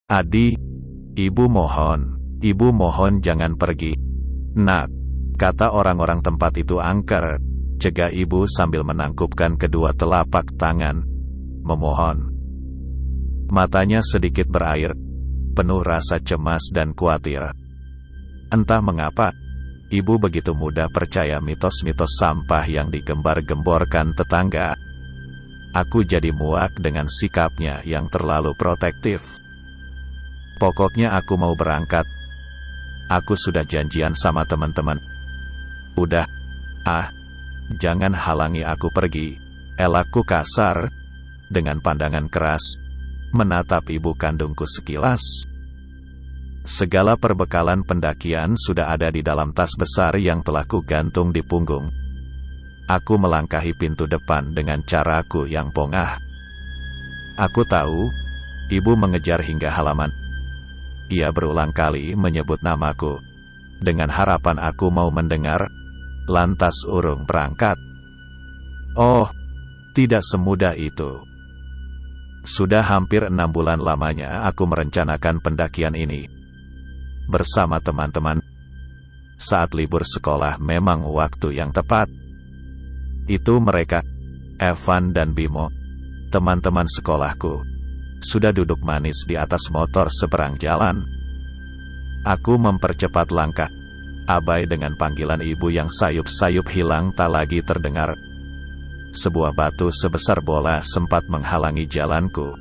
Adi, ibu mohon jangan pergi. Nak, kata orang-orang tempat itu angker, cegah ibu sambil menangkupkan kedua telapak tangan, memohon. Matanya sedikit berair, penuh rasa cemas dan khawatir. Entah mengapa, ibu begitu mudah percaya mitos-mitos sampah yang digembar-gemborkan tetangga. Aku jadi muak dengan sikapnya yang terlalu protektif. Pokoknya aku mau berangkat. Aku sudah janjian sama teman-teman. Udah, jangan halangi aku pergi. Elakku kasar, dengan pandangan keras, menatap ibu kandungku sekilas. Segala perbekalan pendakian sudah ada di dalam tas besar yang telah kugantung di punggung. Aku melangkahi pintu depan dengan caraku yang pongah. Aku tahu, ibu mengejar hingga halaman. Ia berulang kali menyebut namaku, dengan harapan aku mau mendengar, lantas urung berangkat. Oh, tidak semudah itu. Sudah hampir 6 bulan lamanya aku merencanakan pendakian ini. Bersama teman-teman. Saat libur sekolah memang waktu yang tepat. Itu mereka, Evan dan Bimo, teman-teman sekolahku, sudah duduk manis di atas motor seberang jalan. Aku mempercepat langkah, abai dengan panggilan ibu yang sayup-sayup hilang tak lagi terdengar. Sebuah batu sebesar bola sempat menghalangi jalanku,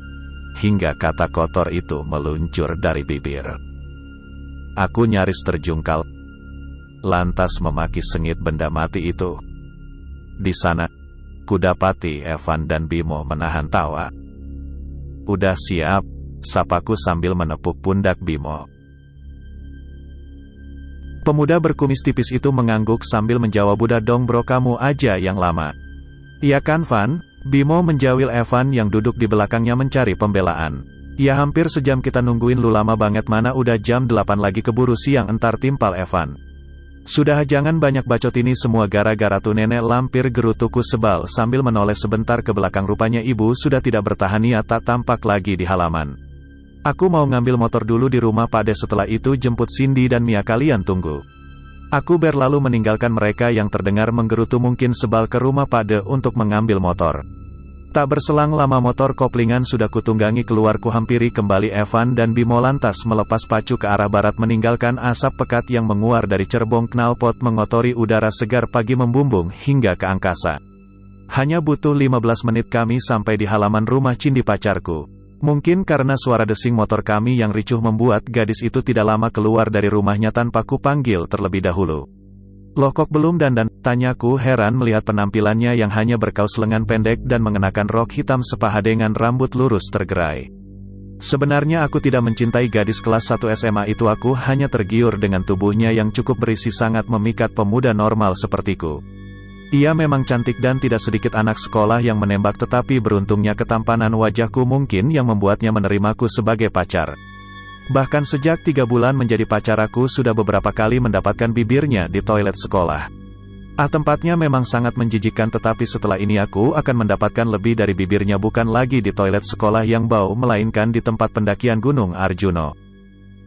hingga kata kotor itu meluncur dari bibir. Aku nyaris terjungkal, lantas memaki sengit benda mati itu. Di sana, kudapati Evan dan Bimo menahan tawa. Udah siap, sapaku sambil menepuk pundak Bimo. Pemuda berkumis tipis itu mengangguk sambil menjawab, "Udah dong bro, kamu aja yang lama." "Iya kan Van?" Bimo menjawil Evan yang duduk di belakangnya mencari pembelaan. "Ya hampir sejam kita nungguin lu, lama banget, mana udah jam 8 lagi, keburu siang entar," timpal Evan. "Sudah jangan banyak bacot, ini semua gara-gara tuh nenek lampir," gerutuku sebal sambil menoleh sebentar ke belakang. Rupanya ibu sudah tidak bertahan, ia tak tampak lagi di halaman. "Aku mau ngambil motor dulu di rumah Pade, setelah itu jemput Cindy dan Mia, kalian tunggu." Aku berlalu meninggalkan mereka yang terdengar menggerutu mungkin sebal ke rumah Pade untuk mengambil motor. Tak berselang lama motor koplingan sudah kutunggangi keluar. Kuhampiri kembali Evan dan Bimo lantas melepas pacu ke arah barat meninggalkan asap pekat yang menguar dari cerbong knalpot mengotori udara segar pagi membumbung hingga ke angkasa. Hanya butuh 15 menit kami sampai di halaman rumah Cindy pacarku. Mungkin karena suara desing motor kami yang ricuh membuat gadis itu tidak lama keluar dari rumahnya tanpa kupanggil terlebih dahulu. "Loh kok belum dandan?" tanyaku heran melihat penampilannya yang hanya berkaus lengan pendek dan mengenakan rok hitam sepaha dengan rambut lurus tergerai. Sebenarnya aku tidak mencintai gadis kelas 1 SMA itu, aku hanya tergiur dengan tubuhnya yang cukup berisi sangat memikat pemuda normal sepertiku. Ia memang cantik dan tidak sedikit anak sekolah yang menembak, tetapi beruntungnya ketampanan wajahku mungkin yang membuatnya menerimaku sebagai pacar. Bahkan sejak 3 bulan menjadi pacar, aku sudah beberapa kali mendapatkan bibirnya di toilet sekolah. Tempatnya memang sangat menjijikkan, tetapi setelah ini aku akan mendapatkan lebih dari bibirnya, bukan lagi di toilet sekolah yang bau, melainkan di tempat pendakian Gunung Arjuno.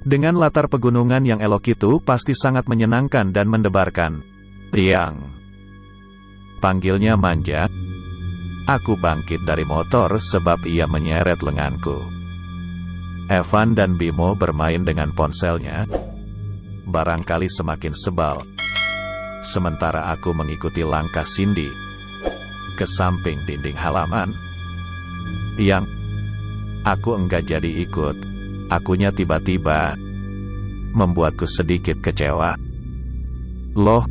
Dengan latar pegunungan yang elok itu pasti sangat menyenangkan dan mendebarkan. "Liang," panggilnya manja. Aku bangkit dari motor sebab ia menyeret lenganku. Evan dan Bimo bermain dengan ponselnya, barangkali semakin sebal. Sementara aku mengikuti langkah Cindy ke samping dinding halaman. Yang aku enggak jadi ikut. Akunya tiba-tiba membuatku sedikit kecewa. "Loh,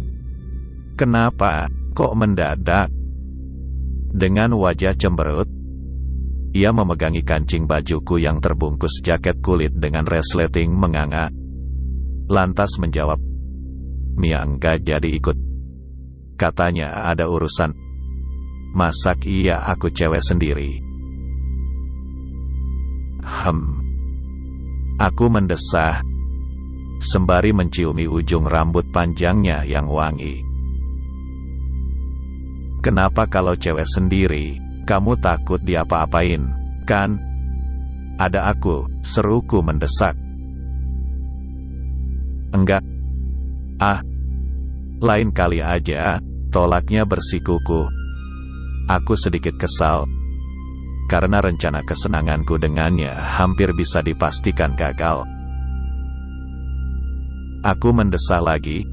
kenapa kok mendadak?" Dengan wajah cemberut, ia memegangi kancing bajuku yang terbungkus jaket kulit dengan resleting menganga. Lantas menjawab, "Mia enggak jadi ikut. Katanya ada urusan." "Masak iya, aku cewek sendiri." Aku mendesah, sembari menciumi ujung rambut panjangnya yang wangi. "Kenapa kalau cewek sendiri? Kamu takut diapa-apain, kan?" Ada aku, seruku mendesak. Enggak. Ah, lain kali aja, tolaknya bersikuku. Aku sedikit kesal, karena rencana kesenanganku dengannya hampir bisa dipastikan gagal. Aku mendesah lagi,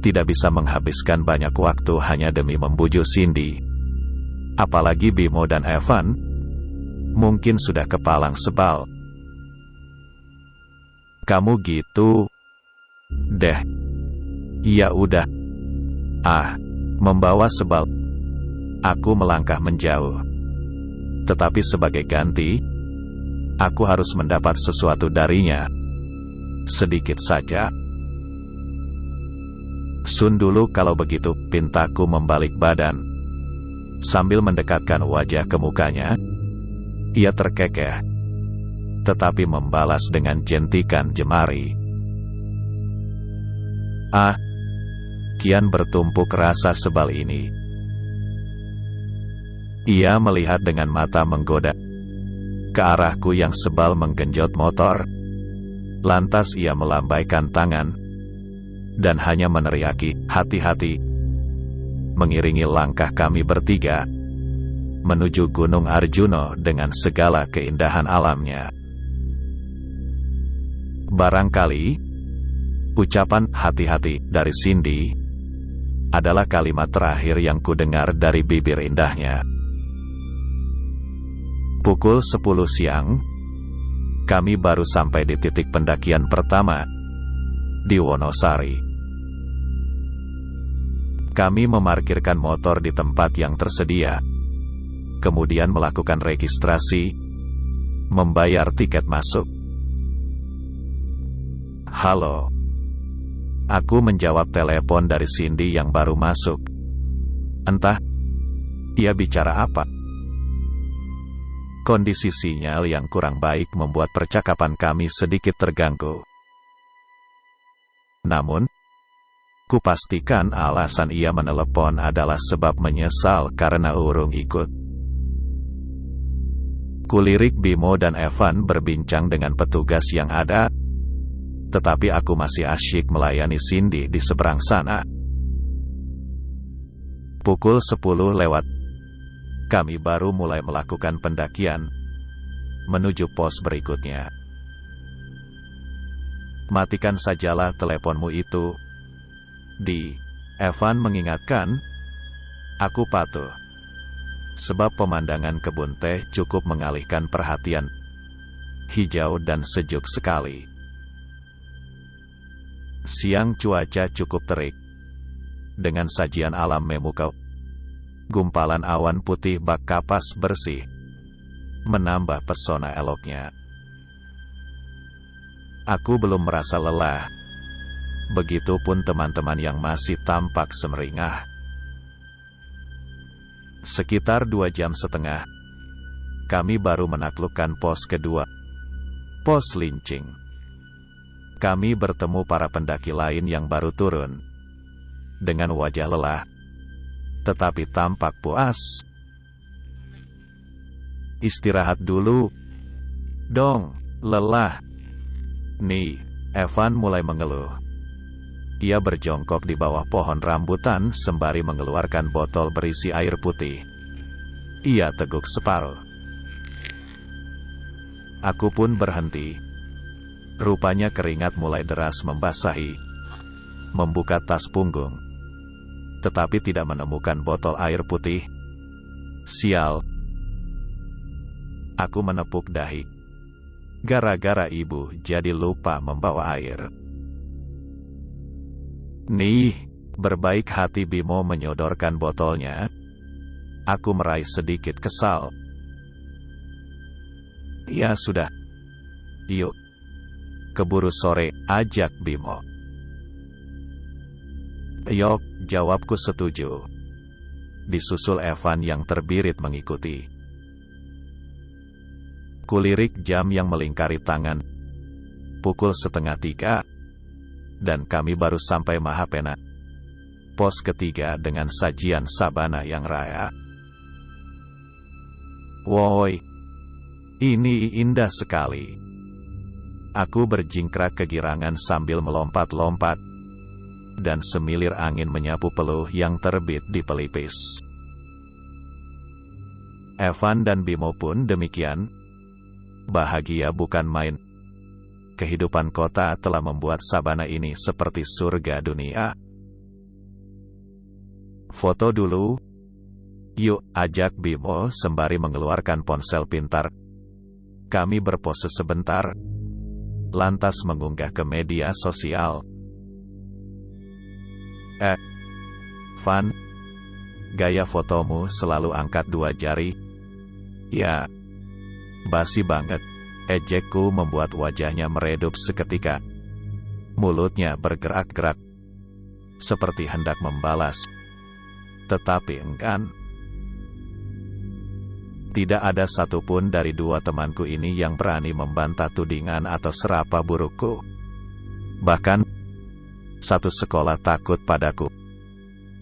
tidak bisa menghabiskan banyak waktu hanya demi membujuk Cindy. Apalagi Bimo dan Evan, mungkin sudah kepalang sebal. Kamu gitu deh. Ya udah. Ah, membawa sebal. Aku melangkah menjauh. Tetapi sebagai ganti, aku harus mendapat sesuatu darinya. Sedikit saja. Sun dulu kalau begitu, pintaku membalik badan. Sambil mendekatkan wajah ke mukanya, ia terkekeh, tetapi membalas dengan jentikan jemari. Ah, kian bertumpuk rasa sebal ini. Ia melihat dengan mata menggoda ke arahku yang sebal menggenjot motor. Lantas ia melambaikan tangan dan hanya meneriaki, "Hati-hati," mengiringi langkah kami bertiga menuju Gunung Arjuno dengan segala keindahan alamnya. Barangkali ucapan "hati-hati" dari Cindy adalah kalimat terakhir yang kudengar dari bibir indahnya. Pukul 10 siang, kami baru sampai di titik pendakian pertama, di Wonosari. Kami memarkirkan motor di tempat yang tersedia, kemudian melakukan registrasi, membayar tiket masuk. "Halo." Aku menjawab telepon dari Cindy yang baru masuk. Entah ia bicara apa. Kondisi sinyal yang kurang baik membuat percakapan kami sedikit terganggu. Namun, kupastikan alasan ia menelepon adalah sebab menyesal karena urung ikut. Kulirik Bimo dan Evan berbincang dengan petugas yang ada, tetapi aku masih asyik melayani Cindy di seberang sana. Pukul 10 lewat. Kami baru mulai melakukan pendakian menuju pos berikutnya. "Matikan sajalah teleponmu itu, Di," Evan mengingatkan. Aku patuh, sebab pemandangan kebun teh cukup mengalihkan perhatian. Hijau dan sejuk sekali. Siang cuaca cukup terik, dengan sajian alam memukau. Gumpalan awan putih bak kapas bersih menambah pesona eloknya. Aku belum merasa lelah. Begitupun teman-teman yang masih tampak semeringah. Sekitar 2,5 jam, kami baru menaklukkan pos kedua, Pos Lincing. Kami bertemu para pendaki lain yang baru turun, dengan wajah lelah, tetapi tampak puas. "Istirahat dulu dong, lelah nih," Evan mulai mengeluh. Ia berjongkok di bawah pohon rambutan sembari mengeluarkan botol berisi air putih. Ia teguk separuh. Aku pun berhenti. Rupanya keringat mulai deras membasahi. Membuka tas punggung, tetapi tidak menemukan botol air putih. Sial. Aku menepuk dahi. Gara-gara ibu jadi lupa membawa air. Nih, berbaik hati Bimo menyodorkan botolnya. Aku meraih sedikit kesal. "Ya sudah. Yuk. Keburu sore," ajak Bimo. "Yok," jawabku setuju. Disusul Evan yang terbirit mengikuti. Kulirik jam yang melingkari tangan. Pukul 2:30, dan kami baru sampai Mahapena, pos ketiga dengan sajian sabana yang raya. "Woi, Ini indah sekali. Aku berjingkrak kegirangan sambil melompat-lompat, dan semilir angin menyapu peluh yang terbit di pelipis. Evan dan Bimo pun demikian. Bahagia bukan main. Kehidupan kota telah membuat sabana ini seperti surga dunia. Foto dulu. Yuk, ajak Bimo sembari mengeluarkan ponsel pintar. Kami berpose sebentar, lantas mengunggah ke media sosial. Van, gaya fotomu selalu angkat 2 jari. Ya, basi banget. Ejekku membuat wajahnya meredup seketika. Mulutnya bergerak-gerak, seperti hendak membalas. Tetapi enggan. Tidak ada satupun dari 2 temanku ini yang berani membantah tudingan atau serapa burukku. Bahkan, satu sekolah takut padaku.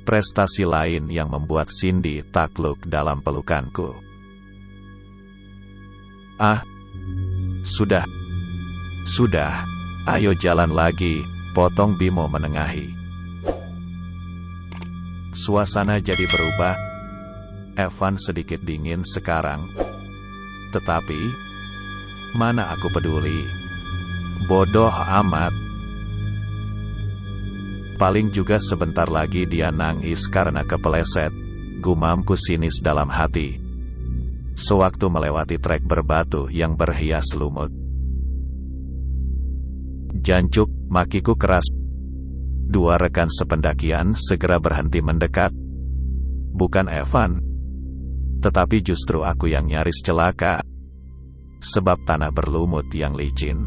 Prestasi lain yang membuat Cindy takluk dalam pelukanku. Sudah, ayo jalan lagi, potong Bimo menengahi. Suasana jadi berubah. Evan sedikit dingin sekarang. Tetapi, mana aku peduli. Bodoh amat. Paling juga sebentar lagi dia nangis karena kepeleset, gumamku sinis dalam hati. Sewaktu melewati trek berbatu yang berhias lumut. Jancuk, makiku keras. 2 rekan sependakian segera berhenti mendekat. Bukan Evan, tetapi justru aku yang nyaris celaka. Sebab tanah berlumut yang licin.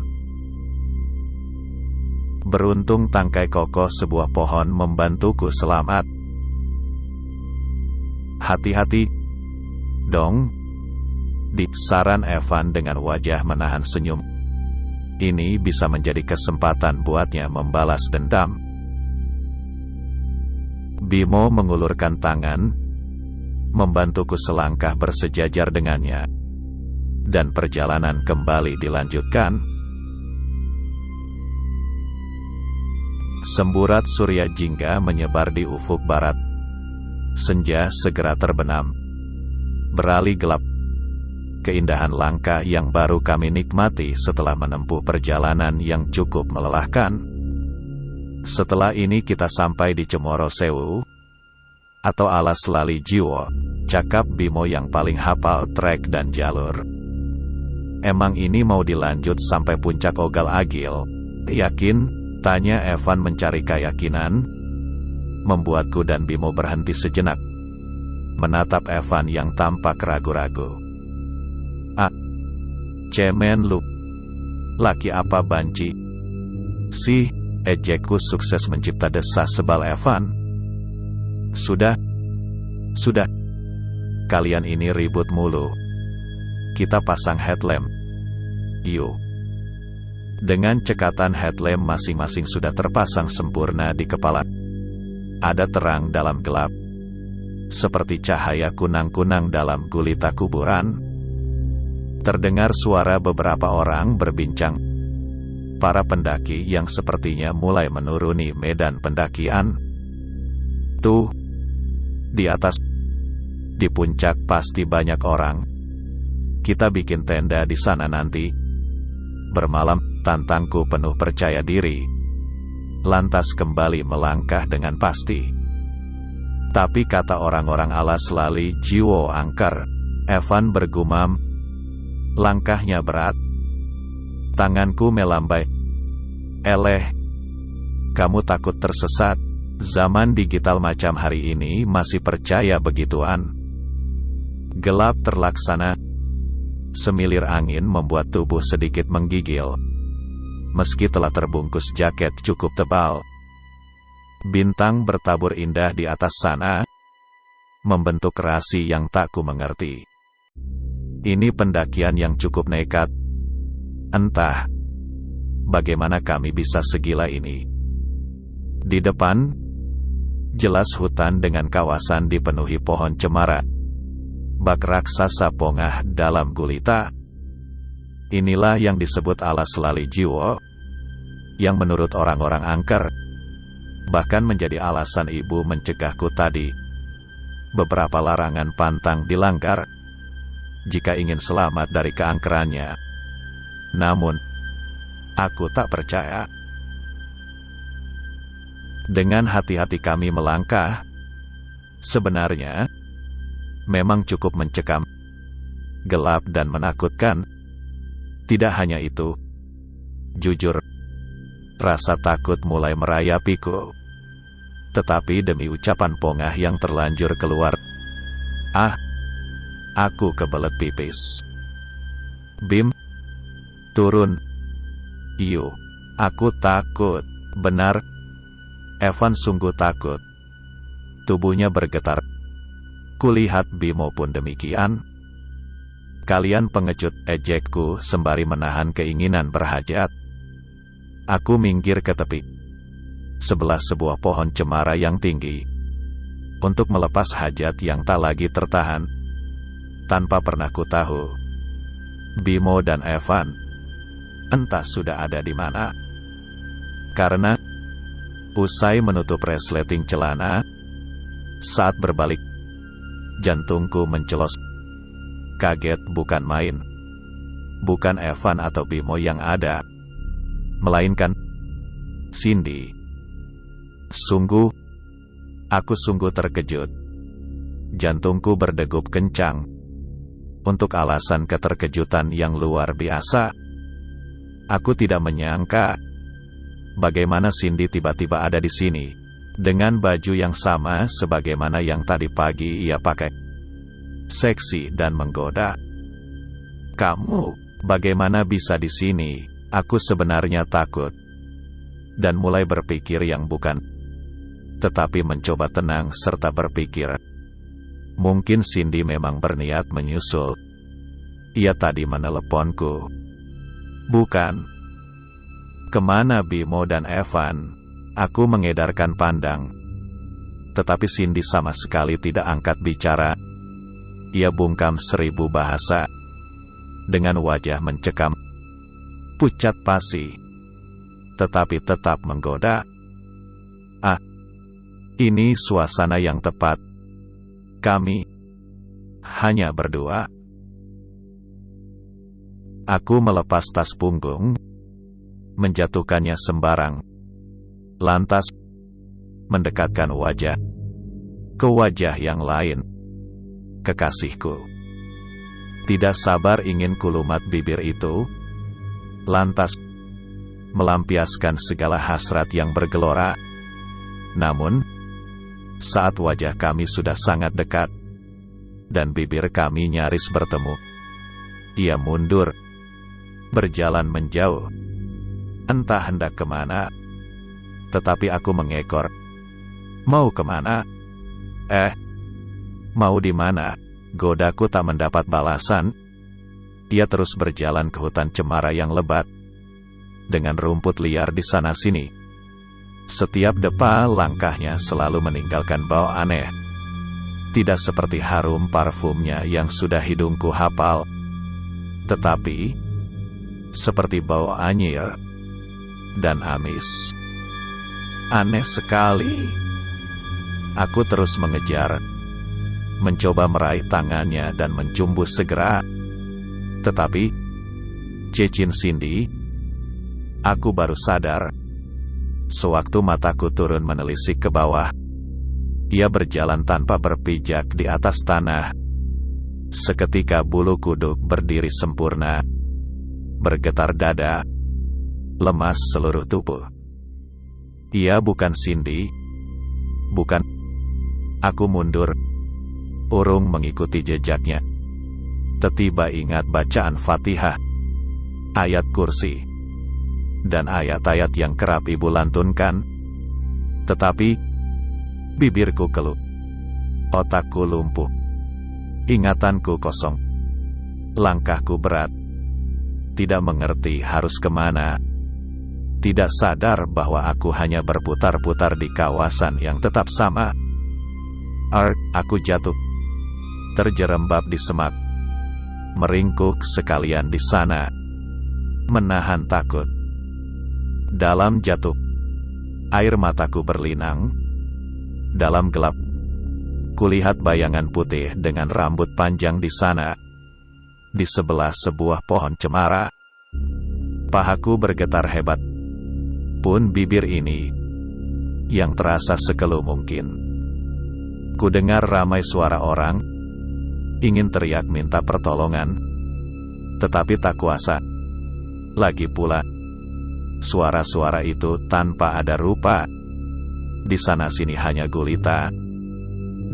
Beruntung tangkai kokoh sebuah pohon membantuku selamat. Hati-hati dong, saran Evan dengan wajah menahan senyum. Ini bisa menjadi kesempatan buatnya membalas dendam. Bimo mengulurkan tangan, membantuku selangkah bersejajar dengannya. Dan perjalanan kembali dilanjutkan. Semburat surya jingga menyebar di ufuk barat. Senja segera terbenam. Beralih gelap. Keindahan langkah yang baru kami nikmati setelah menempuh perjalanan yang cukup melelahkan. Setelah ini kita sampai di Cemoro Sewu, atau Alas Lali Jiwo, cakap Bimo yang paling hafal trek dan jalur. Emang ini mau dilanjut sampai puncak Ogal Agil? Yakin? Tanya Evan mencari keyakinan. Membuatku dan Bimo berhenti sejenak, menatap Evan yang tampak ragu-ragu. Cemen lu. Laki apa banci? Sih, ejekku sukses mencipta desah sebal Evan. Sudah. Kalian ini ribut mulu. Kita pasang headlamp. Yuk. Dengan cekatan headlamp masing-masing sudah terpasang sempurna di kepala. Ada terang dalam gelap. Seperti cahaya kunang-kunang dalam gulita kuburan. Terdengar suara beberapa orang berbincang. Para pendaki yang sepertinya mulai menuruni medan pendakian. Tuh, di atas, di puncak pasti banyak orang. Kita bikin tenda di sana nanti. Bermalam, tantangku penuh percaya diri. Lantas kembali melangkah dengan pasti. Tapi kata orang-orang Alas Lali Jiwo angker, Evan bergumam. Langkahnya berat. Tanganku melambai. Eleh, kamu takut tersesat? Zaman digital macam hari ini masih percaya begituan? Gelap terlaksana. Semilir angin membuat tubuh sedikit menggigil. Meski telah terbungkus jaket cukup tebal. Bintang bertabur indah di atas sana, membentuk rasi yang tak ku mengerti. Ini pendakian yang cukup nekat. Entah bagaimana kami bisa segila ini. Di depan, jelas hutan dengan kawasan dipenuhi pohon cemara. Bak raksasa pongah dalam gulita. Inilah yang disebut alas lali jiwo, yang menurut orang-orang angker, bahkan menjadi alasan ibu mencegahku tadi. Beberapa larangan pantang dilanggar, jika ingin selamat dari keangkerannya. Namun, aku tak percaya. Dengan hati-hati kami melangkah. Sebenarnya, memang cukup mencekam, gelap dan menakutkan. Tidak hanya itu, jujur, rasa takut mulai merayapiku. Tetapi demi ucapan pongah yang terlanjur keluar, aku kebelet pipis. Bim, turun. Iyo, aku takut. Benar, Evan sungguh takut. Tubuhnya bergetar. Kulihat Bimo pun demikian. Kalian pengecut, ejekku sembari menahan keinginan berhajat. Aku minggir ke tepi, sebelah sebuah pohon cemara yang tinggi, untuk melepas hajat yang tak lagi tertahan. Tanpa pernah ku tahu, Bimo dan Evan entah sudah ada di mana. Karena usai menutup resleting celana, saat berbalik, jantungku mencelos. Kaget bukan main. Bukan Evan atau Bimo yang ada, melainkan Cindy. Aku sungguh terkejut. Jantungku berdegup kencang. Untuk alasan keterkejutan yang luar biasa, aku tidak menyangka bagaimana Cindy tiba-tiba ada di sini, dengan baju yang sama sebagaimana yang tadi pagi ia pakai. Seksi dan menggoda. Kamu, bagaimana bisa di sini? Aku sebenarnya takut, dan mulai berpikir yang bukan. Tetapi mencoba tenang serta berpikir, mungkin Cindy memang berniat menyusul. Ia tadi meneleponku. Bukan. Kemana Bimo dan Evan? Aku mengedarkan pandang. Tetapi Cindy sama sekali tidak angkat bicara. Ia bungkam 1000 bahasa, dengan wajah mencekam, pucat pasi, tetapi tetap menggoda. Ini suasana yang tepat. Kami hanya berdua. Aku melepas tas punggung, menjatuhkannya sembarang, lantas mendekatkan wajah ke wajah yang lain. Kekasihku. Tidak sabar ingin kulumat bibir itu, lantas melampiaskan segala hasrat yang bergelora. Namun, saat wajah kami sudah sangat dekat, dan bibir kami nyaris bertemu, ia mundur, berjalan menjauh. Entah hendak kemana, tetapi aku mengekor. Mau kemana? Mau di mana? Godaku tak mendapat balasan. Ia terus berjalan ke hutan cemara yang lebat, dengan rumput liar di sana-sini. Setiap depa langkahnya selalu meninggalkan bau aneh. Tidak seperti harum parfumnya yang sudah hidungku hafal, tetapi seperti bau anyir dan amis. Aneh sekali. Aku terus mengejar, mencoba meraih tangannya dan mencumbu segera. Tetapi, cicin Cindy, aku baru sadar, sewaktu mataku turun menelisik ke bawah, ia berjalan tanpa berpijak di atas tanah. Seketika bulu kuduk berdiri sempurna, bergetar dada, lemas seluruh tubuh. Ia bukan Cindy, bukan. Aku mundur, urung mengikuti jejaknya. Tiba-tiba ingat bacaan Fatihah, ayat kursi, dan ayat-ayat yang kerap ibu lantunkan. Tetapi, bibirku keluh, otakku lumpuh, ingatanku kosong, langkahku berat, tidak mengerti harus kemana, tidak sadar bahwa aku hanya berputar-putar di kawasan yang tetap sama. Aku jatuh, terjerembab di semak, meringkuk sekalian di sana. menahan takut. Dalam jatuh, air mataku berlinang. Dalam gelap, kulihat bayangan putih dengan rambut panjang di sana, di sebelah sebuah pohon cemara. Pahaku bergetar hebat. Pun bibir ini, yang terasa sekelu mungkin. Ku dengar ramai suara orang, ingin teriak minta pertolongan, tetapi tak kuasa. Lagi pula, suara-suara itu tanpa ada rupa. Di sana-sini hanya gulita,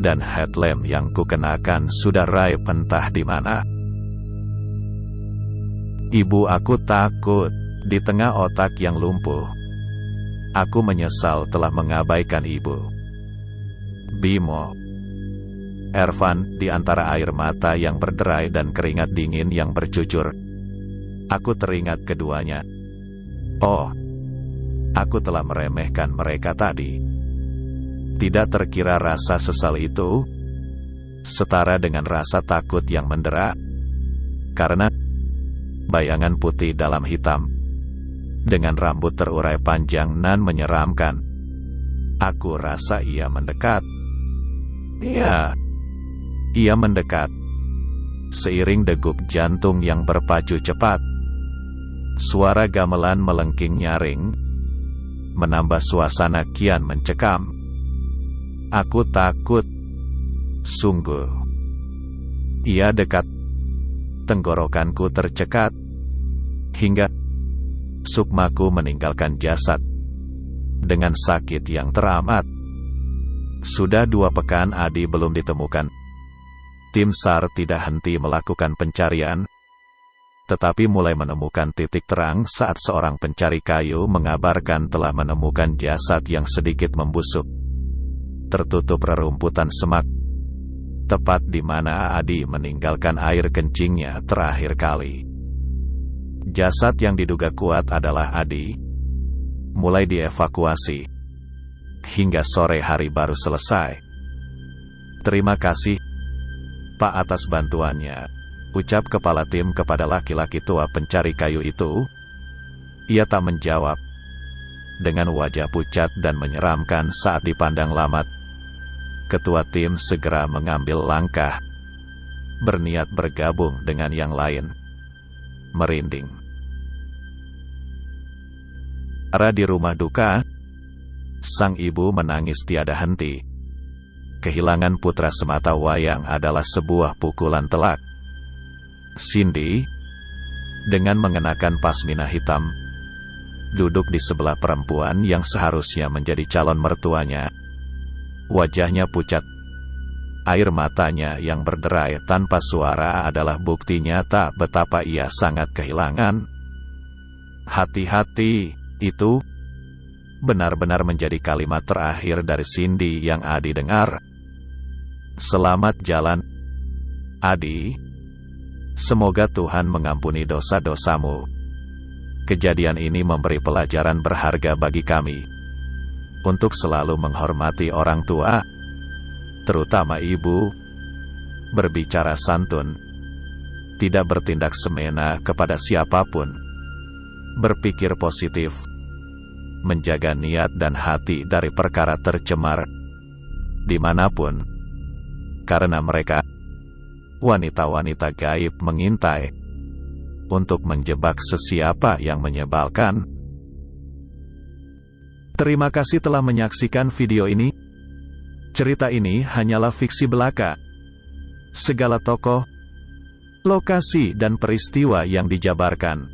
dan headlamp yang kukenakan sudah raib entah di mana. Ibu aku takut, di tengah otak yang lumpuh. Aku menyesal telah mengabaikan ibu. Bimo. Ervan, di antara air mata yang berderai dan keringat dingin yang bercucur, aku teringat keduanya. Oh, aku telah meremehkan mereka tadi. Tidak terkira rasa sesal itu setara dengan rasa takut yang mendera, karena bayangan putih dalam hitam, dengan rambut terurai panjang nan menyeramkan. Aku rasa ia mendekat. Ya, ia mendekat. Seiring degup jantung yang berpacu cepat, suara gamelan melengking nyaring, menambah suasana kian mencekam. Aku takut. Sungguh. Ia dekat. Tenggorokanku tercekat, hingga sukmaku meninggalkan jasad dengan sakit yang teramat. Sudah 2 pekan Adi belum ditemukan. Tim SAR tidak henti melakukan pencarian, tetapi mulai menemukan titik terang saat seorang pencari kayu mengabarkan telah menemukan jasad yang sedikit membusuk, tertutup rerumputan semak, tepat di mana Adi meninggalkan air kencingnya terakhir kali. Jasad yang diduga kuat adalah Adi mulai dievakuasi, hingga sore hari baru selesai. Terima kasih, Pak, atas bantuannya, ucap kepala tim kepada laki-laki tua pencari kayu itu. Ia tak menjawab. Dengan wajah pucat dan menyeramkan saat dipandang Lamat, ketua tim segera mengambil langkah, berniat bergabung dengan yang lain. Merinding. Di rumah duka, sang ibu menangis tiada henti. Kehilangan putra semata wayang adalah sebuah pukulan telak. Cindy, dengan mengenakan pasmina hitam, duduk di sebelah perempuan yang seharusnya menjadi calon mertuanya. Wajahnya pucat. Air matanya yang berderai tanpa suara adalah bukti nyata betapa ia sangat kehilangan. Hati-hati, itu benar-benar menjadi kalimat terakhir dari Cindy yang Adi dengar. Selamat jalan, Adi. Semoga Tuhan mengampuni dosa-dosamu. Kejadian ini memberi pelajaran berharga bagi kami untuk selalu menghormati orang tua, terutama ibu, berbicara santun, tidak bertindak semena kepada siapapun, berpikir positif, menjaga niat dan hati dari perkara tercemar dimanapun, karena mereka wanita-wanita gaib mengintai untuk menjebak sesiapa yang menyebalkan. Terima kasih telah menyaksikan video ini. Cerita ini hanyalah fiksi belaka. Segala tokoh, lokasi dan peristiwa yang dijabarkan.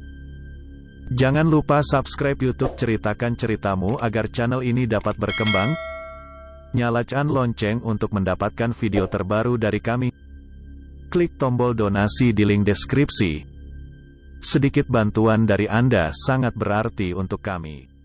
Jangan lupa subscribe YouTube Ceritakan Ceritamu agar channel ini dapat berkembang. Nyalakan lonceng untuk mendapatkan video terbaru dari kami. Klik tombol donasi di link deskripsi. Sedikit bantuan dari Anda sangat berarti untuk kami.